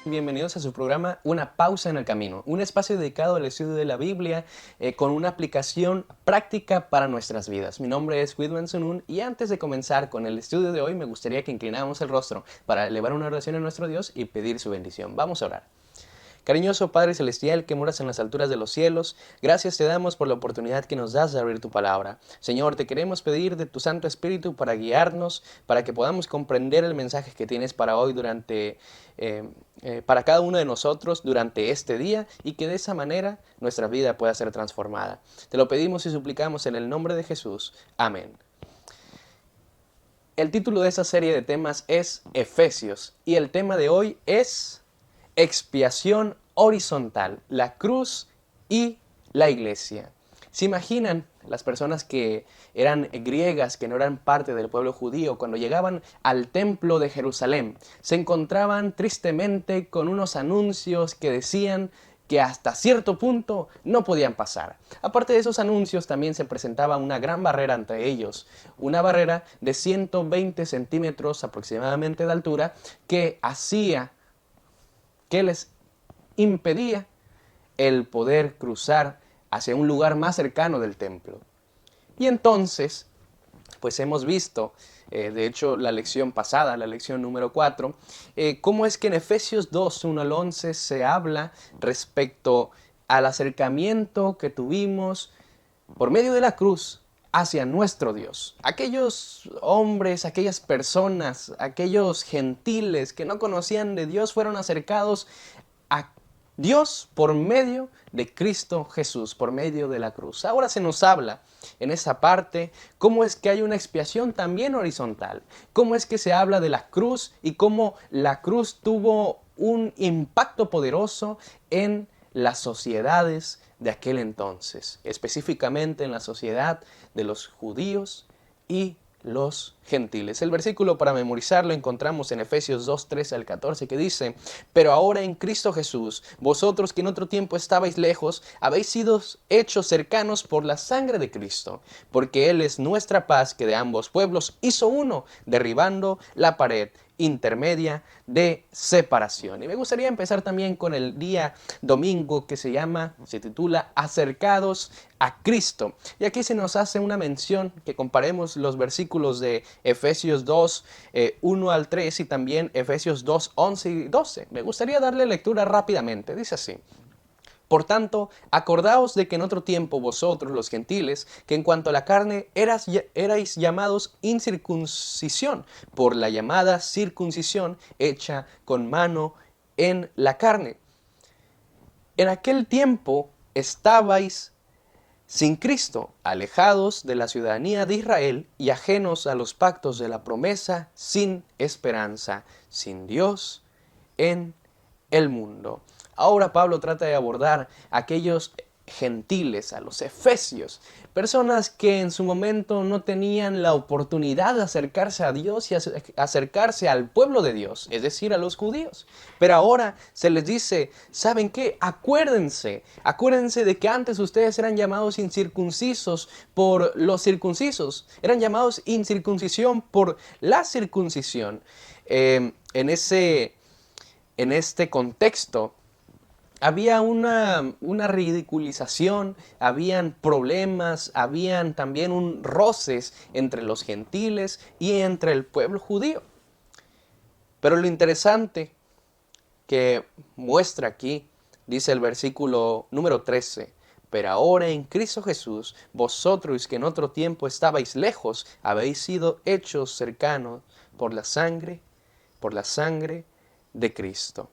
Bienvenidos a su programa Una Pausa en el Camino, un espacio dedicado al estudio de la Biblia con una aplicación práctica para nuestras vidas. Mi nombre es Whitman Sunun y antes de comenzar con el estudio de hoy me gustaría que inclináramos el rostro para elevar una oración a nuestro Dios y pedir su bendición. Vamos a orar. Cariñoso Padre Celestial que moras en las alturas de los cielos, gracias te damos por la oportunidad que nos das de abrir tu palabra. Señor, te queremos pedir de tu Santo Espíritu para guiarnos, para que podamos comprender el mensaje que tienes para hoy para cada uno de nosotros durante este día y que de esa manera nuestra vida pueda ser transformada. Te lo pedimos y suplicamos en el nombre de Jesús. Amén. El título de esta serie de temas es Efesios y el tema de hoy es expiación horizontal, la cruz y la iglesia. ¿Se imaginan las personas que eran griegas, que no eran parte del pueblo judío, cuando llegaban al templo de Jerusalén, se encontraban tristemente con unos anuncios que decían que hasta cierto punto no podían pasar? Aparte de esos anuncios, también se presentaba una gran barrera entre ellos, una barrera de 120 centímetros aproximadamente de altura que les impedía el poder cruzar hacia un lugar más cercano del templo. Y entonces, pues hemos visto, de hecho la lección pasada, la lección número 4, cómo es que en Efesios 2, 1 al 11 se habla respecto al acercamiento que tuvimos por medio de la cruz hacia nuestro Dios. Aquellos hombres, aquellas personas, aquellos gentiles que no conocían de Dios fueron acercados a Dios por medio de Cristo Jesús, por medio de la cruz. Ahora se nos habla en esa parte cómo es que hay una expiación también horizontal, cómo es que se habla de la cruz y cómo la cruz tuvo un impacto poderoso en las sociedades de aquel entonces, específicamente en la sociedad de los judíos y los gentiles. El versículo para memorizarlo encontramos en Efesios 2, 13 al 14, que dice: pero ahora en Cristo Jesús, vosotros que en otro tiempo estabais lejos, habéis sido hechos cercanos por la sangre de Cristo, porque Él es nuestra paz, que de ambos pueblos hizo uno, derribando la pared intermedia de separación. Y me gustaría empezar también con el día domingo que se titula Acercados a Cristo. Y aquí se nos hace una mención que comparemos los versículos de Efesios 2, 1 al 3 y también Efesios 2, 11 y 12. Me gustaría darle lectura rápidamente. Dice así: por tanto, acordaos de que en otro tiempo vosotros, los gentiles, que en cuanto a la carne erais llamados incircuncisión, por la llamada circuncisión hecha con mano en la carne. En aquel tiempo estabais sin Cristo, alejados de la ciudadanía de Israel y ajenos a los pactos de la promesa, sin esperanza, sin Dios en el mundo. Ahora Pablo trata de abordar a aquellos gentiles, a los efesios, personas que en su momento no tenían la oportunidad de acercarse a Dios y acercarse al pueblo de Dios, es decir, a los judíos. Pero ahora se les dice: ¿saben qué? Acuérdense de que antes ustedes eran llamados incircuncisos por los circuncisos, eran llamados incircuncisión por la circuncisión. En este contexto había una ridiculización, habían problemas, habían también roces entre los gentiles y entre el pueblo judío. Pero lo interesante que muestra aquí, dice el versículo número 13, pero ahora en Cristo Jesús, vosotros que en otro tiempo estabais lejos, habéis sido hechos cercanos por la sangre de Cristo.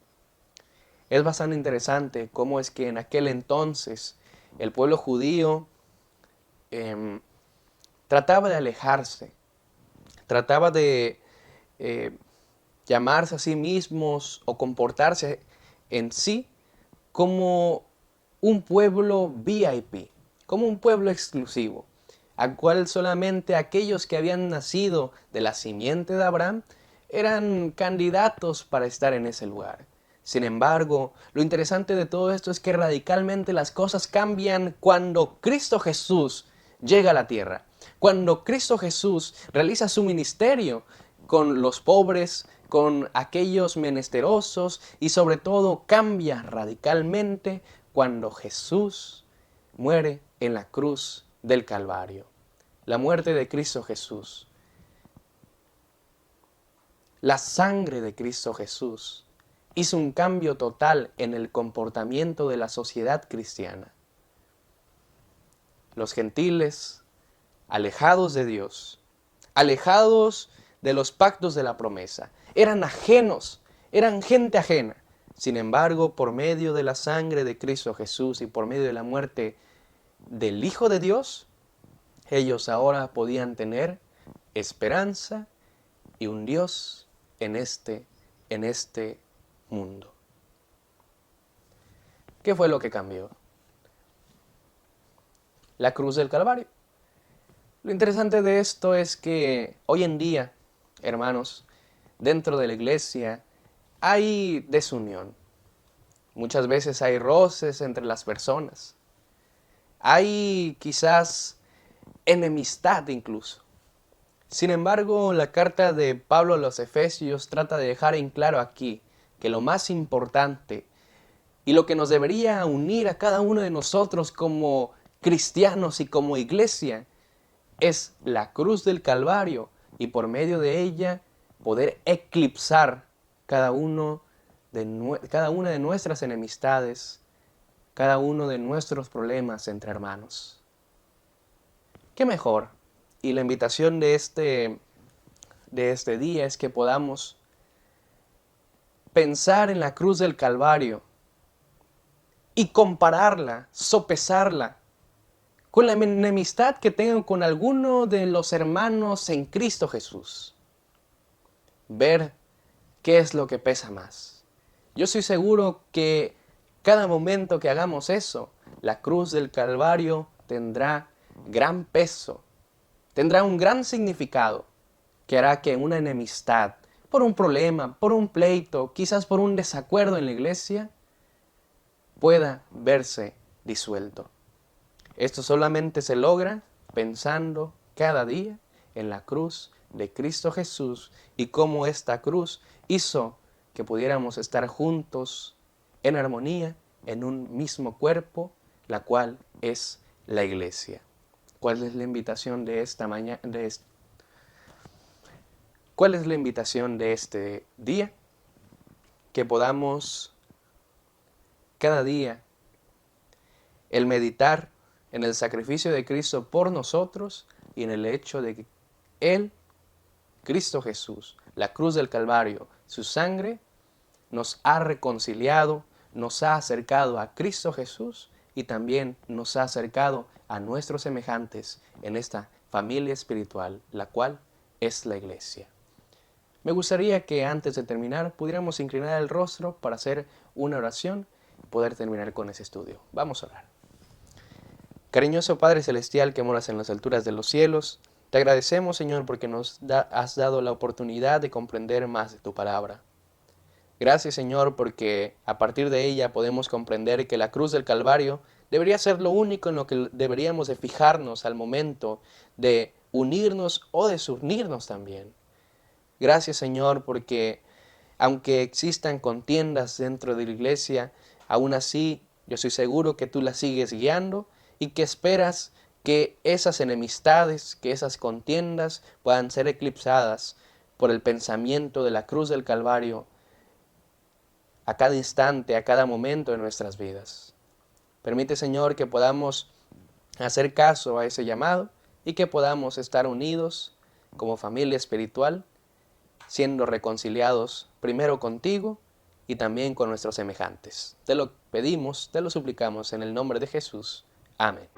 Es bastante interesante cómo es que en aquel entonces el pueblo judío trataba de alejarse, trataba de llamarse a sí mismos o comportarse en sí como un pueblo VIP, como un pueblo exclusivo, al cual solamente aquellos que habían nacido de la simiente de Abraham eran candidatos para estar en ese lugar. Sin embargo, lo interesante de todo esto es que radicalmente las cosas cambian cuando Cristo Jesús llega a la tierra, cuando Cristo Jesús realiza su ministerio con los pobres, con aquellos menesterosos y sobre todo cambia radicalmente cuando Jesús muere en la cruz del Calvario. La muerte de Cristo Jesús, la sangre de Cristo Jesús hizo un cambio total en el comportamiento de la sociedad cristiana. Los gentiles, alejados de Dios, alejados de los pactos de la promesa, eran ajenos, eran gente ajena. Sin embargo, por medio de la sangre de Cristo Jesús y por medio de la muerte del Hijo de Dios, ellos ahora podían tener esperanza y un Dios en este mundo. ¿Qué fue lo que cambió? La cruz del Calvario. Lo interesante de esto es que hoy en día, hermanos, dentro de la iglesia hay desunión. Muchas veces hay roces entre las personas. Hay quizás enemistad incluso. Sin embargo, la carta de Pablo a los Efesios trata de dejar en claro aquí que lo más importante y lo que nos debería unir a cada uno de nosotros como cristianos y como iglesia es la cruz del Calvario y por medio de ella poder eclipsar cada una de nuestras enemistades, cada uno de nuestros problemas entre hermanos. ¿Qué mejor? Y la invitación de este día es que podamos pensar en la cruz del Calvario y compararla, sopesarla con la enemistad que tengan con alguno de los hermanos en Cristo Jesús. Ver qué es lo que pesa más. Yo estoy seguro que cada momento que hagamos eso, la cruz del Calvario tendrá gran peso, tendrá un gran significado que hará que una enemistad, por un problema, por un pleito, quizás por un desacuerdo en la iglesia, pueda verse disuelto. Esto solamente se logra pensando cada día en la cruz de Cristo Jesús y cómo esta cruz hizo que pudiéramos estar juntos en armonía, en un mismo cuerpo, la cual es la iglesia. ¿Cuál es la invitación de esta mañana? ¿Cuál es la invitación de este día? Que podamos cada día el meditar en el sacrificio de Cristo por nosotros y en el hecho de que Él, Cristo Jesús, la cruz del Calvario, su sangre, nos ha reconciliado, nos ha acercado a Cristo Jesús y también nos ha acercado a nuestros semejantes en esta familia espiritual, la cual es la iglesia. Me gustaría que antes de terminar pudiéramos inclinar el rostro para hacer una oración y poder terminar con ese estudio. Vamos a orar. Cariñoso Padre Celestial que moras en las alturas de los cielos, te agradecemos, Señor, porque nos has dado la oportunidad de comprender más de tu palabra. Gracias, Señor, porque a partir de ella podemos comprender que la cruz del Calvario debería ser lo único en lo que deberíamos de fijarnos al momento de unirnos o desunirnos también. Gracias, Señor, porque aunque existan contiendas dentro de la iglesia, aún así yo estoy seguro que tú las sigues guiando y que esperas que esas enemistades, que esas contiendas puedan ser eclipsadas por el pensamiento de la cruz del Calvario a cada instante, a cada momento de nuestras vidas. Permite, Señor, que podamos hacer caso a ese llamado y que podamos estar unidos como familia espiritual, siendo reconciliados primero contigo y también con nuestros semejantes. Te lo pedimos, te lo suplicamos en el nombre de Jesús. Amén.